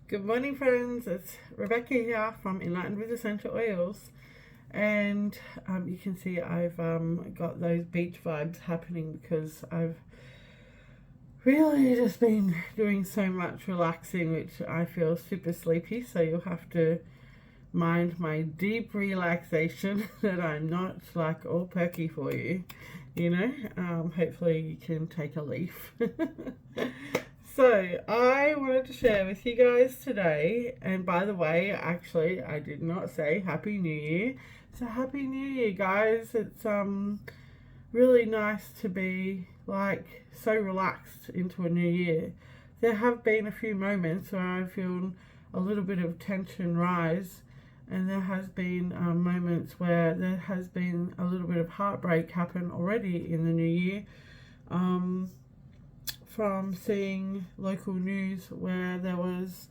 Good morning, friends. It's Rebecca here from Enlightened with Essential Oils, and you can see I've got those beach vibes happening because I've really just been doing so much relaxing, which I feel super sleepy. So you'll have to mind my deep relaxation that I'm not like all perky for you. Hopefully you can take a leaf. So, I wanted to share with you guys today, and by the way, actually, I did not say Happy New Year. So, Happy New Year, guys. It's really nice to be like so relaxed into a new year. There have been a few moments where I feel a little bit of tension rise, and there has been moments where there has been a little bit of heartbreak happen already in the new year. From seeing local news where there was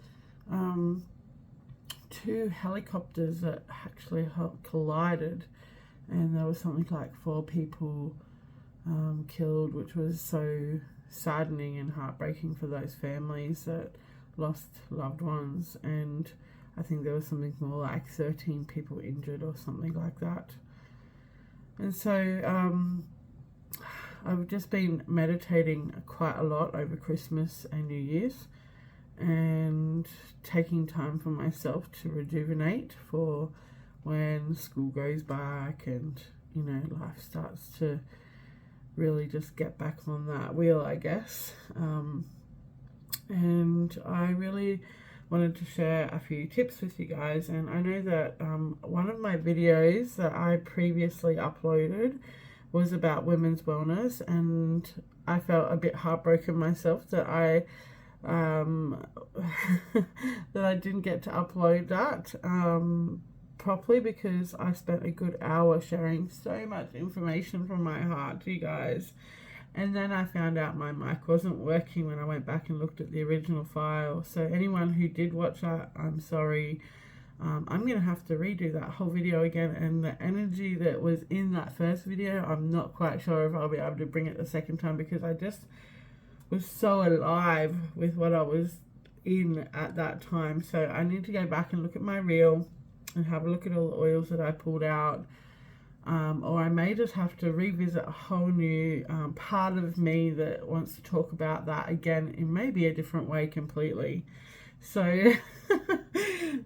two helicopters that actually collided, and there was something like 4 people killed, which was so saddening and heartbreaking for those families that lost loved ones. And I think there was something more like 13 people injured or something like that. And so I've just been meditating quite a lot over Christmas and New Year's, and taking time for myself to rejuvenate for when school goes back and life starts to really just get back on that wheel, I guess. And I really wanted to share a few tips with you guys. And I know that one of my videos that I previously uploaded was about women's wellness, and I felt a bit heartbroken myself that I that I didn't get to upload that properly, because I spent a good hour sharing so much information from my heart to you guys, and then I found out my mic wasn't working when I went back and looked at the original file. So anyone who did watch that, I'm sorry. I'm going to have to redo that whole video again, and the energy that was in that first video, I'm not quite sure if I'll be able to bring it the second time, because I just was so alive with what I was in at that time. So I need to go back and look at my reel and have a look at all the oils that I pulled out, or I may just have to revisit a whole new part of me that wants to talk about that again in maybe a different way completely. So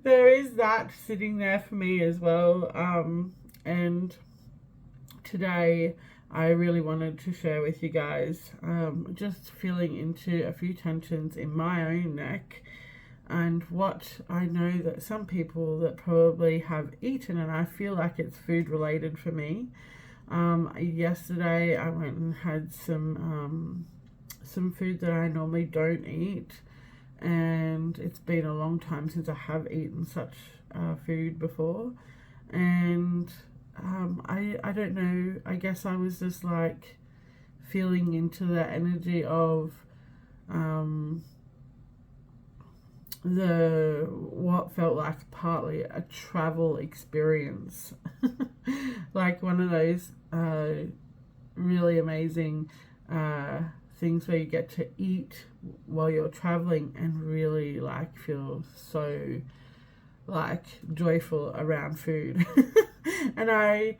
there is that sitting there for me as well. And today I really wanted to share with you guys just feeling into a few tensions in my own neck, and what I know that some people that probably have eaten, and I feel like it's food related for me. Yesterday I went and had some food that I normally don't eat, and it's been a long time since I have eaten such food before. And I don't know, I guess I was just like feeling into the energy of what felt like partly a travel experience. Like one of those really amazing things where you get to eat while you're traveling and really like feel so like joyful around food. And I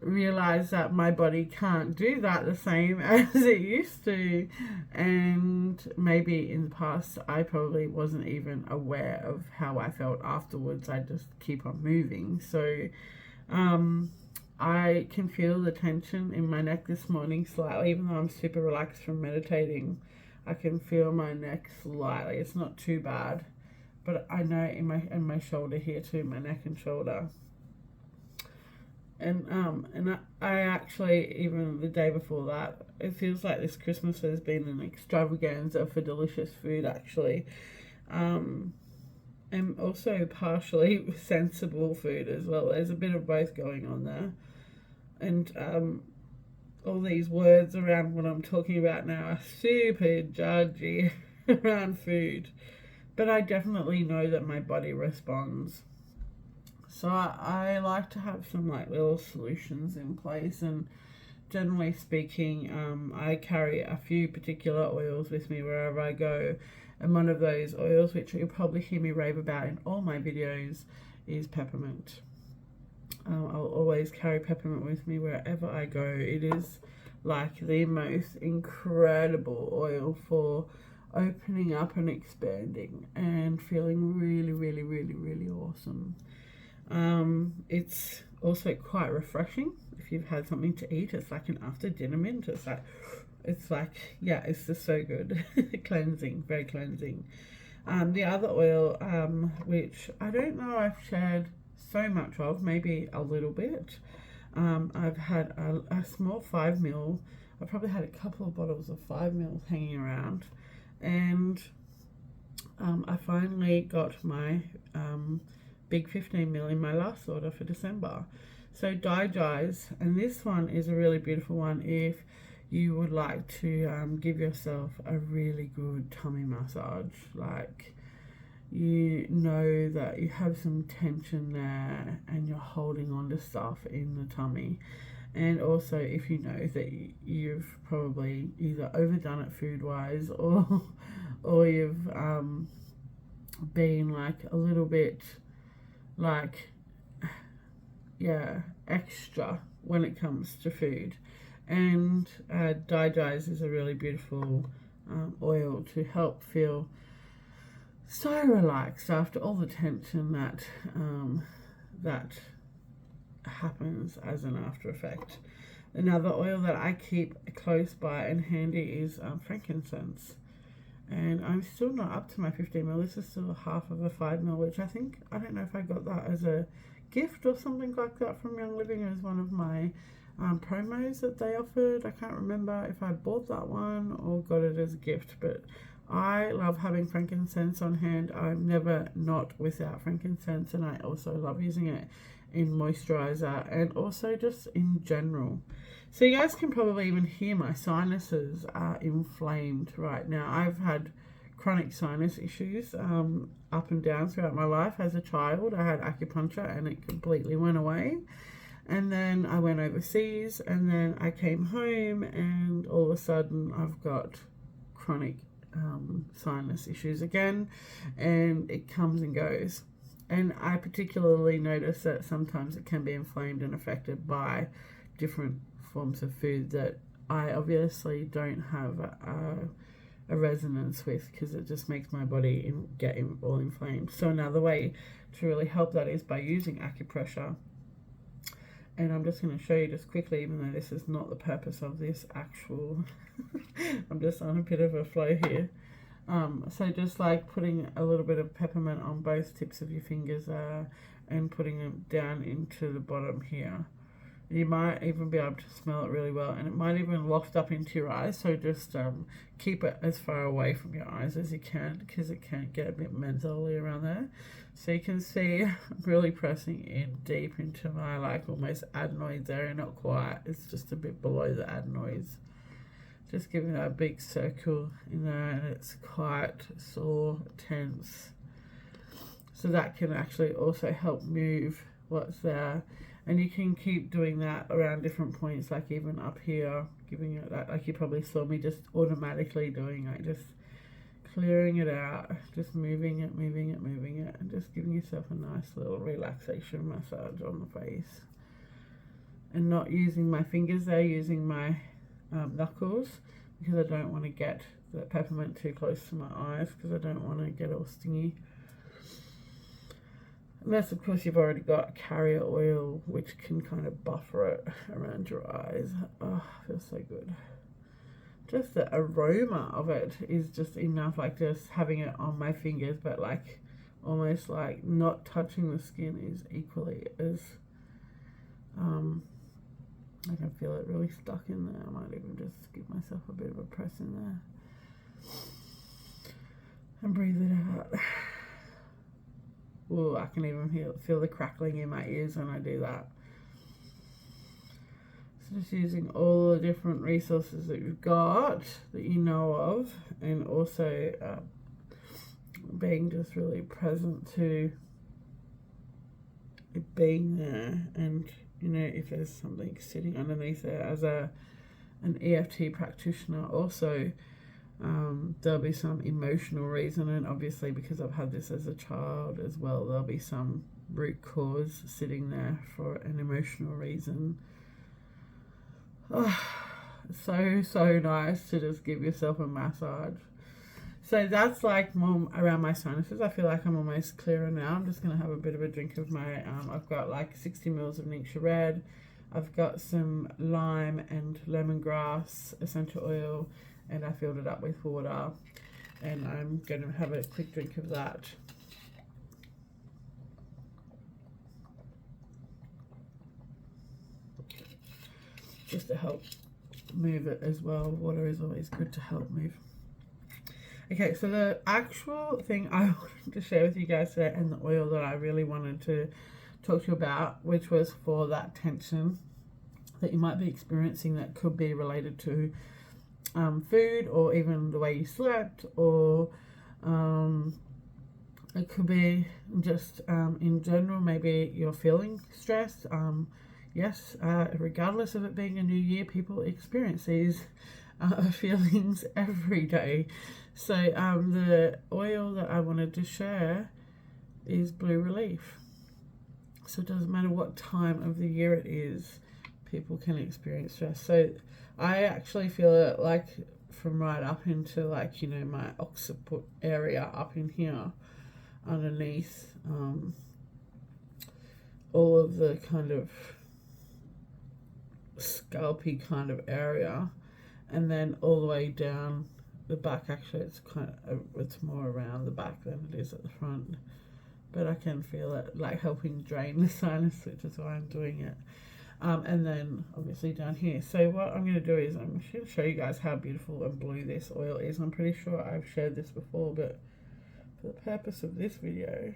realized that my body can't do that the same as it used to, and maybe in the past I probably wasn't even aware of how I felt afterwards. I just keep on moving. So I can feel the tension in my neck this morning slightly, even though I'm super relaxed from meditating. I can feel my neck slightly. It's not too bad, but I know in my shoulder here too, my neck and shoulder. And I actually, even the day before that, it feels like this Christmas has been an extravaganza for delicious food, actually. And also partially sensible food as well. There's a bit of both going on there. And all these words around what I'm talking about now are super judgy around food. But I definitely know that my body responds. So I like to have some like little solutions in place, and generally speaking, I carry a few particular oils with me wherever I go, And one of those oils, which you'll probably hear me rave about in all my videos, is peppermint. I'll always carry peppermint with me wherever I go. It is like the most incredible oil for opening up and expanding and feeling really, really, really, really awesome. It's also quite refreshing if you've had something to eat. It's like an after dinner mint. It's like, yeah, it's just so good. Cleansing, very cleansing. The other oil, which I don't know I've shared so much of, maybe a little bit. I've had a small 5ml. I probably had a couple of bottles of 5ml hanging around, and I finally got my big 15ml in my last order for December. So Digize, and this one is a really beautiful one if you would like to give yourself a really good tummy massage. Like, you know that you have some tension there and you're holding on to stuff in the tummy. And also if you know that you've probably either overdone it food wise, or you've been like a little bit like, yeah, extra when it comes to food. And Digize is a really beautiful oil to help feel so relaxed after all the tension that that happens as an after effect. Another oil that I keep close by and handy is frankincense. And I'm still not up to my 15ml. This is still half of a 5ml, which I don't know if I got that as a gift or something like that from Young Living as one of my promos that they offered. I can't remember if I bought that one or got it as a gift, but I love having frankincense on hand. I'm never not without frankincense, and I also love using it in moisturizer and also just in general. So you guys can probably even hear my sinuses are inflamed right now. I've had chronic sinus issues up and down throughout my life. As a child, I had acupuncture and it completely went away. And then I went overseas, and then I came home, and all of a sudden I've got chronic sinus issues again, and it comes and goes. And I particularly notice that sometimes it can be inflamed and affected by different forms of food that I obviously don't have a resonance with, because it just makes my body get all inflamed. So another way to really help that is by using acupressure. And I'm just going to show you just quickly, even though this is not the purpose of this actual I'm just on a bit of a flow here. So just like putting a little bit of peppermint on both tips of your fingers and putting them down into the bottom here. You might even be able to smell it really well, and it might even loft up into your eyes. So just keep it as far away from your eyes as you can, because it can get a bit mentholy around there. So you can see I'm really pressing in deep into my like almost adenoids area. Not quite, it's just a bit below the adenoids. Just giving that a big circle in there, and it's quite sore, tense. So that can actually also help move what's there. And you can keep doing that around different points, like even up here, giving it that, like you probably saw me just automatically doing, like just clearing it out, just moving it, and just giving yourself a nice little relaxation massage on the face. And not using my fingers there, using my knuckles, because I don't want to get the peppermint too close to my eyes, because I don't want to get all stingy. Unless, of course, you've already got carrier oil, which can kind of buffer it around your eyes. Oh, it feels so good. Just the aroma of it is just enough, like just having it on my fingers, but like almost like not touching the skin is equally as, I can feel it really stuck in there. I might even just give myself a bit of a press in there. And breathe it out. Ooh, I can even feel the crackling in my ears when I do that. So just using all the different resources that you've got, that you know of, and also being just really present to it being there. And, you know, if there's something sitting underneath there, as an EFT practitioner also, There'll be some emotional reason, and obviously because I've had this as a child as well, there'll be some root cause sitting there for an emotional reason. Oh, so nice to just give yourself a massage. So that's like more around my sinuses. I feel like I'm almost clearer now. I'm just going to have a bit of a drink of my, I've got like 60 mils of Ningxia Red. I've got some lime and lemongrass essential oil, and I filled it up with water, and I'm going to have a quick drink of that. Just to help move it as well. Water is always good to help move. Okay, so the actual thing I wanted to share with you guys today, and the oil that I really wanted to talk to you about, which was for that tension that you might be experiencing that could be related to food, or even the way you slept, or it could be just in general, maybe you're feeling stressed. Yes, regardless of it being a new year, people experience these feelings every day. So the oil that I wanted to share is Blue Relief. So it doesn't matter what time of the year it is, people can experience stress. So I actually feel it like from right up into, like, you know, my occiput area up in here underneath all of the kind of scalpy kind of area, and then all the way down the back. Actually, it's it's more around the back than it is at the front, but I can feel it like helping drain the sinus, which is why I'm doing it. And then obviously down here. So what I'm going to do is I'm going to show you guys how beautiful and blue this oil is. I'm pretty sure I've shared this before, but for the purpose of this video,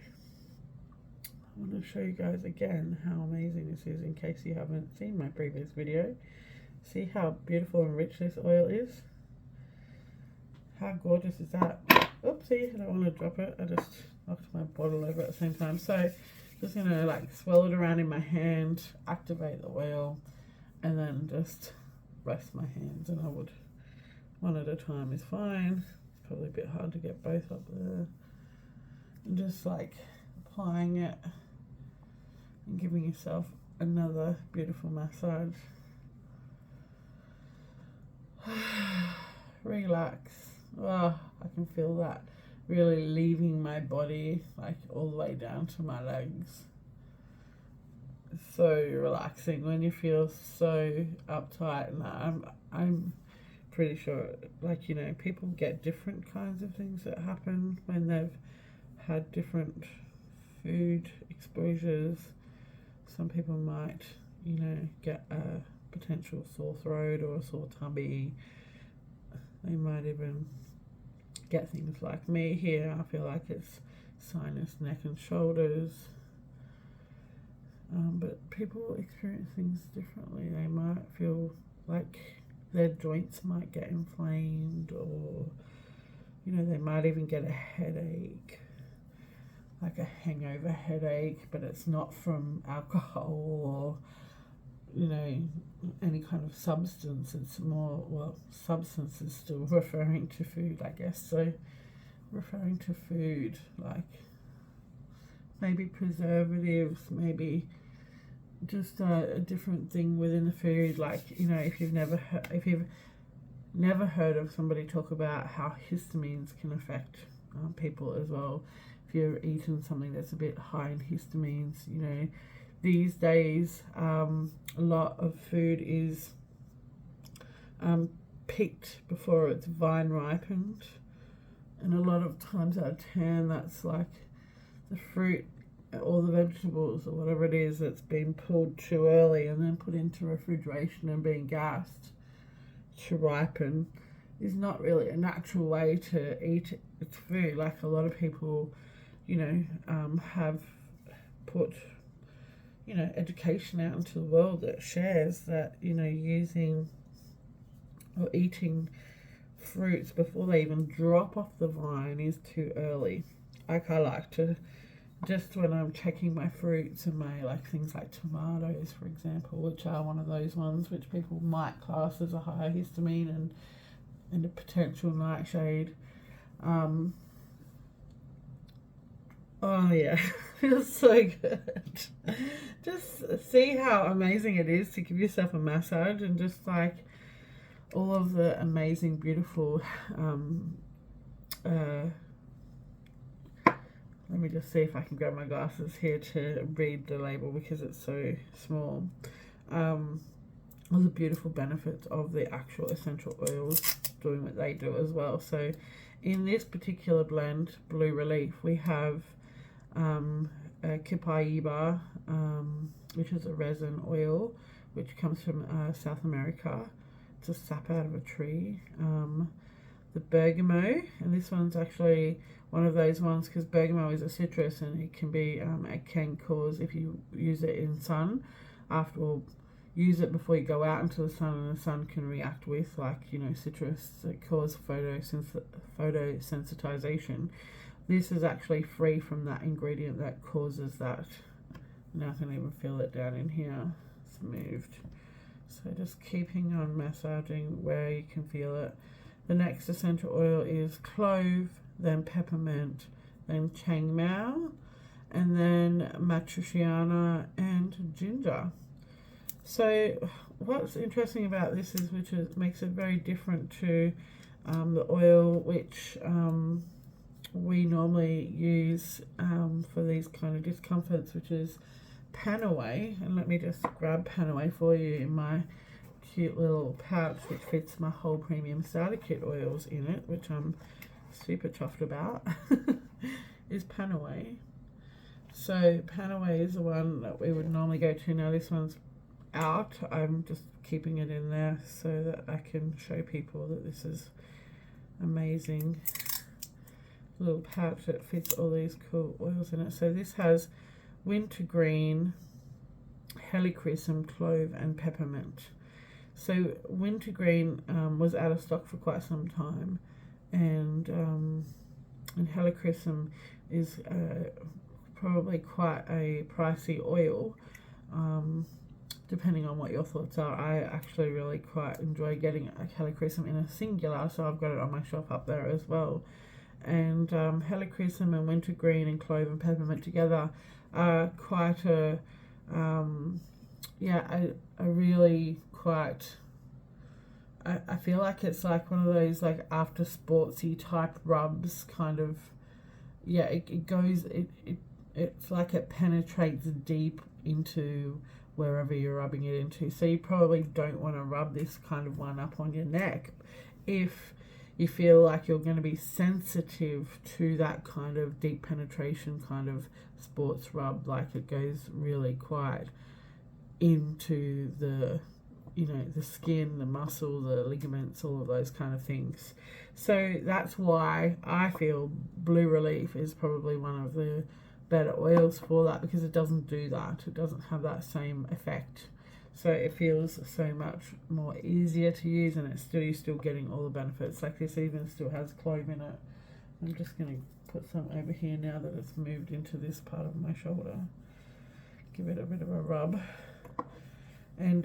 I want to show you guys again how amazing this is, in case you haven't seen my previous video. See how beautiful and rich this oil is? How gorgeous is that? Oopsie, I don't want to drop it. I just knocked my bottle over at the same time. So just going to like swirl it around in my hand, activate the oil, and then just rest my hands. And I would, one at a time is fine. It's probably a bit hard to get both up there. And just like applying it and giving yourself another beautiful massage. Relax. Oh, I can feel that really leaving my body, like all the way down to my legs. It's so relaxing when you feel so uptight. And I'm pretty sure, like, you know, people get different kinds of things that happen when they've had different food exposures. Some people might, you know, get a potential sore throat or a sore tummy. They might even get things like me here. I feel like it's sinus, neck and shoulders. But people experience things differently. They might feel like their joints might get inflamed, or, you know, they might even get a headache, like a hangover headache, but it's not from alcohol or, you know, any kind of substance. It's more, well, substance is still referring to food, I guess. So referring to food, like maybe preservatives, maybe just a different thing within the food. Like, you know, if you've never heard of somebody talk about how histamines can affect people as well. If you've eaten something that's a bit high in histamines, you know, these days a lot of food is picked before it's vine ripened, and a lot of times out of 10 that's like the fruit or the vegetables or whatever it is that's been pulled too early and then put into refrigeration and being gassed to ripen is not really a natural way to eat its food. Like, a lot of people, you know, have put, you know, education out into the world that shares that, you know, using or eating fruits before they even drop off the vine is too early. Like, I like to, just when I'm checking my fruits and my, like, things like tomatoes, for example, which are one of those ones which people might class as a higher histamine, and a potential nightshade. Oh yeah, feels so good. Just see how amazing it is to give yourself a massage, and just like all of the amazing, beautiful, let me just see if I can grab my glasses here to read the label because it's so small. All the beautiful benefits of the actual essential oils doing what they do as well. So in this particular blend, Blue Relief, we have Copaiba, which is a resin oil which comes from South America. It's a sap out of a tree. The bergamot, and this one's actually one of those ones because bergamot is a citrus, and it can be it can cause, if you use it in sun, or use it before you go out into the sun, and the sun can react with, like, you know, citrus that cause photosensitization. This is actually free from that ingredient that causes that. Now I can even feel it down in here. It's moved. So just keeping on massaging where you can feel it. The next essential oil is clove, then peppermint, then chaingmao, and then matriciana and ginger. So what's interesting about this is, makes it very different to the oil which we normally use for these kind of discomforts, which is Panaway. And let me just grab Panaway for you in my cute little pouch which fits my whole premium starter kit oils in it, which I'm super chuffed about. Is Panaway. So Panaway is the one that we would normally go to. Now this one's out. I'm just keeping it in there so that I can show people that this is amazing little pouch that fits all these cool oils in it. So this has wintergreen, helichrysum, clove and peppermint. So wintergreen was out of stock for quite some time, and helichrysum is probably quite a pricey oil, depending on what your thoughts are. I actually really quite enjoy getting a helichrysum in a singular, so I've got it on my shelf up there as well. And helichrysum and wintergreen and clove and peppermint together are quite a really quite, I feel like it's like one of those like after sportsy type rubs kind of. Yeah, it's like it penetrates deep into wherever you're rubbing it into. So you probably don't want to rub this kind of one up on your neck if you feel like you're going to be sensitive to that kind of deep penetration kind of sports rub. Like it goes really quite into the, you know, the skin, the muscle, the ligaments, all of those kind of things. So that's why I feel Blue Relief is probably one of the better oils for that, because it doesn't do that. It doesn't have that same effect. So it feels so much more easier to use, and you're still getting all the benefits. Like this even still has clove in it. I'm just going to put some over here now that it's moved into this part of my shoulder. Give it a bit of a rub. And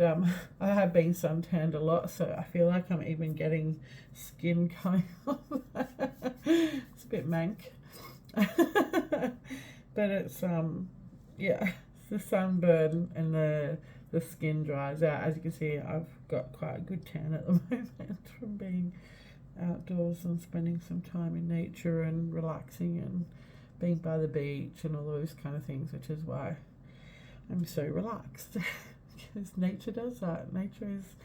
I have been suntanned a lot, so I feel like I'm even getting skin coming off. It's a bit mank. But it's, yeah, it's the sunburn and the skin dries out. As you can see, I've got quite a good tan at the moment from being outdoors and spending some time in nature and relaxing and being by the beach and all those kind of things, which is why I'm so relaxed. Because nature does that. Nature is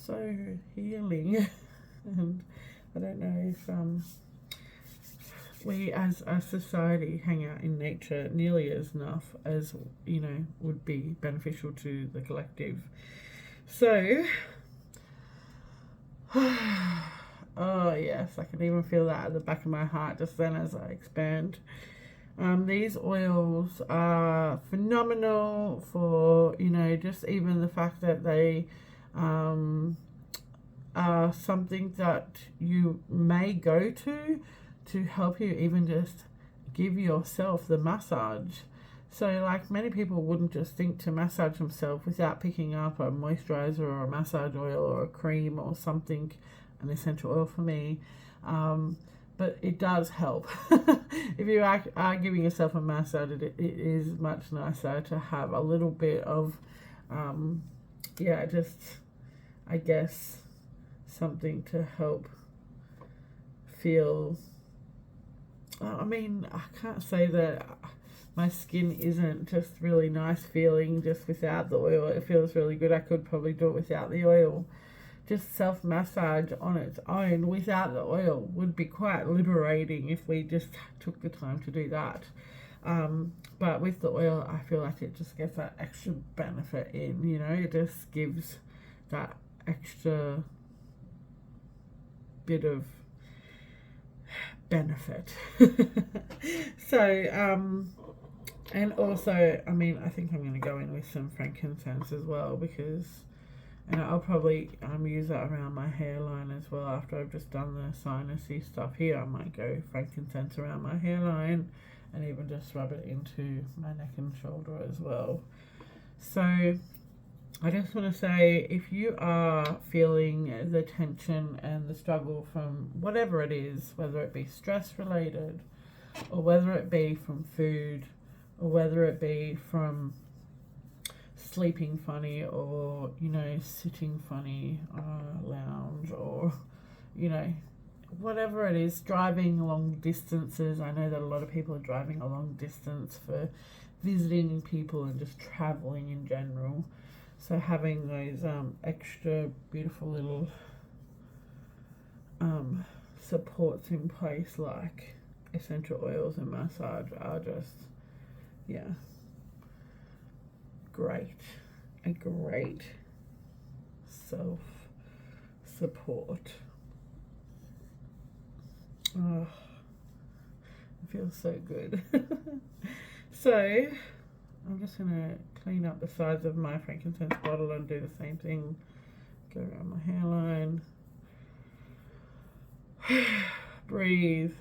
so healing. And I don't know if we as a society hang out in nature nearly as enough as, you know, would be beneficial to the collective. So, oh yes, I can even feel that at the back of my heart just then as I expand. These oils are phenomenal for, you know, just even the fact that they are something that you may go to help you even just give yourself the massage. So like many people wouldn't just think to massage themselves without picking up a moisturizer or a massage oil or a cream or something an essential oil for me. But it does help. If you are giving yourself a massage, it is much nicer to have a little bit of, just, I guess, something to help feel. I mean, I can't say that my skin isn't just really nice feeling just without the oil. It feels really good. I could probably do it without the oil. Just self-massage on its own without the oil would be quite liberating if we just took the time to do that. But with the oil, I feel like it just gets that extra benefit in, you know, it just gives that extra bit of benefit. So, and also, I mean, I think I'm going to go in with some frankincense as well, because, and I'll probably use that around my hairline as well. After I've just done the sinusy stuff here, I might go frankincense around my hairline and even just rub it into my neck and shoulder as well. So I just want to say, if you are feeling the tension and the struggle from whatever it is, whether it be stress related, or whether it be from food, or whether it be from sleeping funny, or, you know, sitting funny on a lounge, or, you know, whatever it is, driving long distances. I know that a lot of people are driving a long distance for visiting people and just traveling in general. So having those extra beautiful little supports in place, like essential oils and massage, are just, a great self-support. Oh, it feels so good. So I'm just going to clean up the sides of my frankincense bottle and do the same thing. Go around my hairline. Breathe.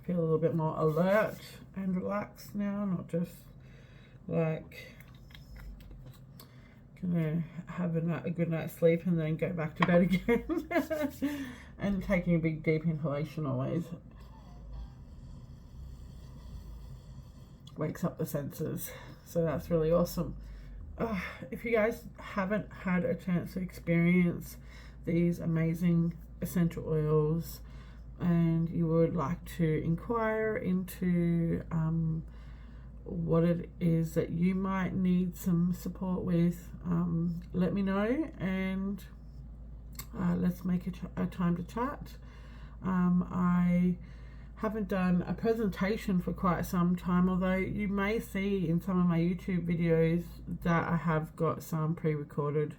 I feel a little bit more alert and relaxed now, not just like gonna have a good night's sleep and then go back to bed again. And taking a big deep inhalation always wakes up the senses, so that's really awesome. If you guys haven't had a chance to experience these amazing essential oils and you would like to inquire into what it is that you might need some support with, let me know, and let's make a time to chat. I haven't done a presentation for quite some time, although you may see in some of my YouTube videos that I have got some pre-recorded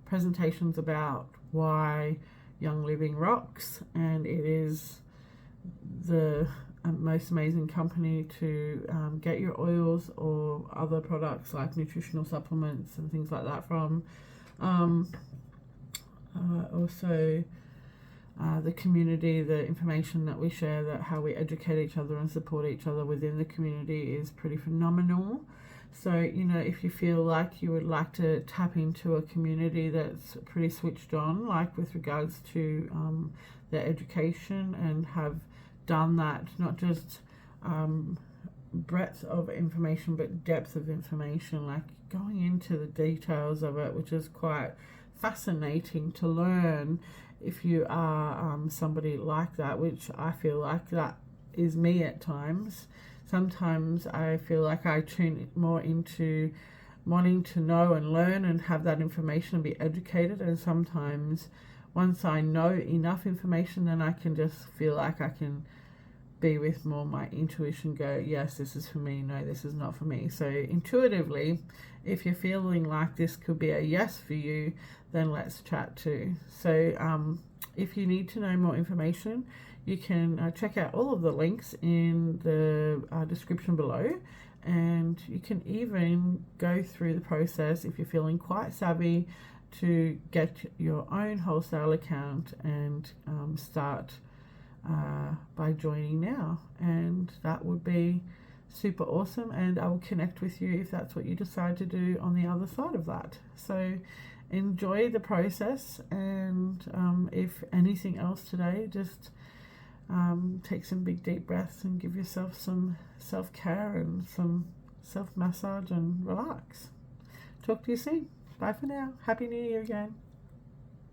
presentations about why Young Living rocks, and it is the most amazing company to get your oils or other products like nutritional supplements and things like that from. Also the community, the information that we share, that how we educate each other and support each other within the community is pretty phenomenal. So, you know, if you feel like you would like to tap into a community that's pretty switched on, like with regards to their education, and have done that, not just breadth of information but depth of information, like going into the details of it, which is quite fascinating to learn if you are somebody like that, which I feel like that is me at times. Sometimes I feel like I tune more into wanting to know and learn and have that information and be educated, and sometimes once I know enough information, then I can just feel like I can be with more my intuition, go, yes, this is for me, no, this is not for me. So intuitively, if you're feeling like this could be a yes for you, then let's chat too. So if you need to know more information, you can check out all of the links in the description below, and you can even go through the process if you're feeling quite savvy to get your own wholesale account and start by joining now, and that would be super awesome, and I will connect with you if that's what you decide to do on the other side of that. So enjoy the process, and if anything else today, just take some big deep breaths and give yourself some self-care and some self-massage and relax. Talk to you soon. Bye for now. Happy New Year again.